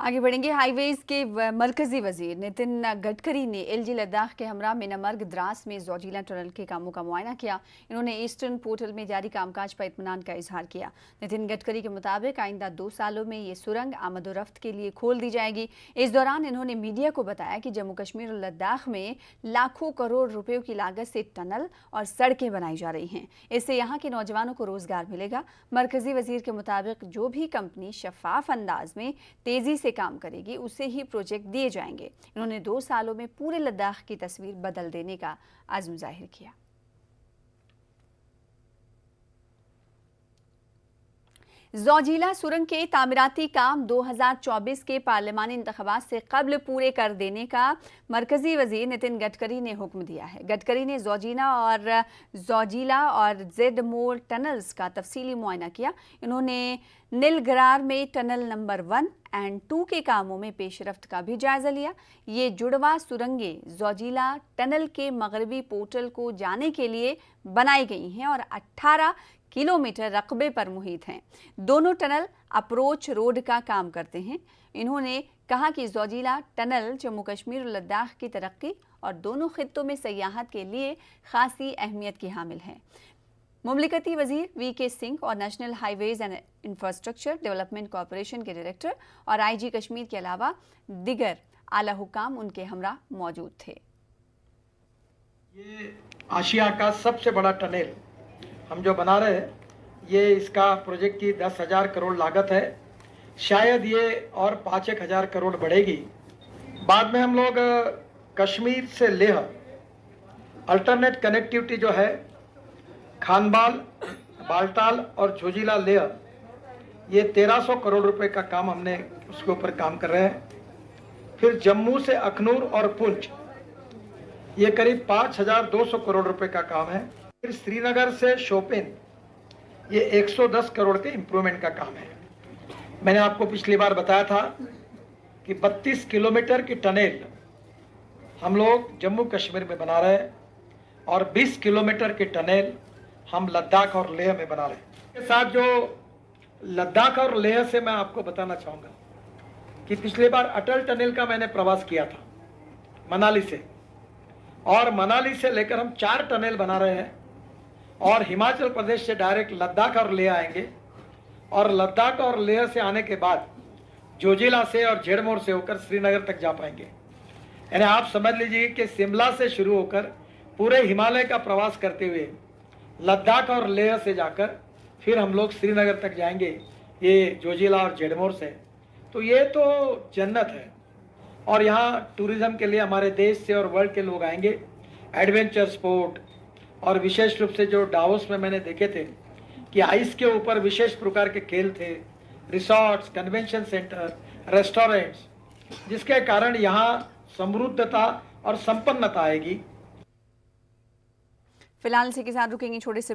आगे बढ़ेंगे। हाईवेज के मरकजी वजीर नितिन गडकरी ने एलजी लद्दाख के हमरा मिनमर्ग द्रास में जोजिला टनल के कामों का मुआयना किया। इन्होंने ईस्टर्न पोर्टल में जारी कामकाज पर इत्मीनान का इजहार किया। नितिन गडकरी के मुताबिक आइंदा 2 सालों में ये सुरंग आमदोरफ्त के लिए खोल दी जाएगी। इस दौरान इन्होंने मीडिया को बताया कि जम्मू कश्मीर और लद्दाख में लाखों करोड़ रुपयों की लागत से टनल और सड़कें बनाई जा रही हैं। इससे यहाँ के नौजवानों को रोजगार मिलेगा। मरकजी वजीर के मुताबिक जो भी कंपनी शफाफ अंदाज में तेजी से काम करेगी उसे ही प्रोजेक्ट दिए जाएंगे। इन्होंने 2 सालों में पूरे लद्दाख की तस्वीर बदल देने का आज़म जाहिर किया। जोजिला सुरंग के तामीराती काम 2024 के पार्लिमानी इंतखाबात से कबल पूरे कर देने का मरकजी वजीर नितिन गडकरी ने हुक्म दिया है। गडकरी ने जोजिला और जेड मोर टनल्स का तफसीली मुआयना किया। इन्होंने नीलगरार में टनल नंबर 1 और 2 के कामों में पेशरफ्त का भी जायजा लिया। ये जुड़वा सुरंगें जोजिला टनल के मगरबी पोर्टल को जाने के लिए बनाई गई हैं और 18 किलोमीटर रकबे पर मुहित हैं। दोनों टनल अप्रोच रोड का काम करते हैं। इन्होंने कहा कि जोजिला टनल जम्मू कश्मीर और लद्दाख की तरक्की और दोनों खित्तों में सयाहत के लिए खासी अहमियत की हामिल है। मुमलिकती वजीर वीके सिंह और national highways and infrastructure development corporation के डायरेक्टर और आईजी कश्मीर के अलावा दिगर आला हुकाम उनके हमरा मौजूद थे। ये आशिया का सबसे बड़ा टनल हम जो बना रहे हैं, ये इसका प्रोजेक्ट की 10,000 करोड़ लागत है। शायद ये और 5-1 करोड़ बढ़ेगी। बाद में हम लोग कश्मीर से लेह अल्टरनेट कनेक्टिविटी जो है खानबाल, बाल्टाल और जोजिला लेह, ये 1300 करोड़ रुपए का काम हमने उसके ऊपर काम कर रहे हैं। फिर जम्मू से अखनूर और पुंछ, ये करीब 5200 करोड़ रुपए का काम है। फिर श्रीनगर से शोपिन, ये 110 करोड़ के इम्प्रूवमेंट का काम है। मैंने आपको पिछली बार बताया था कि 32 किलोमीटर की टनल हम लोग जम्मू कश्मीर में बना रहे हैं और 20 किलोमीटर की टनल हम लद्दाख और लेह में बना रहे हैं। इसके साथ जो लद्दाख और लेह से मैं आपको बताना चाहूँगा कि पिछली बार अटल टनल का मैंने प्रवास किया था मनाली से, और मनाली से लेकर हम 4 टनल बना रहे हैं और हिमाचल प्रदेश से डायरेक्ट लद्दाख और लेह आएंगे और लद्दाख और लेह से आने के बाद जोजिला से और जेडमोर से होकर श्रीनगर तक जा पाएंगे। यानी आप समझ लीजिए कि शिमला से शुरू होकर पूरे हिमालय का प्रवास करते हुए लद्दाख और लेह से जाकर फिर हम लोग श्रीनगर तक जाएंगे, ये जोजिला और जेडमोर से। तो ये तो जन्नत है। और यहाँ टूरिज़्म के लिए हमारे देश से और वर्ल्ड के लोग आएंगे। एडवेंचर स्पोर्ट और विशेष रूप से जो डावोस में मैंने देखे थे कि आइस के ऊपर विशेष प्रकार के खेल थे, रिसोर्ट्स, कन्वेंशन सेंटर, रेस्टोरेंट्स, जिसके कारण यहाँ समृद्धता और संपन्नता आएगी। फिलहाल इसी के साथ रुकेंगे छोटे से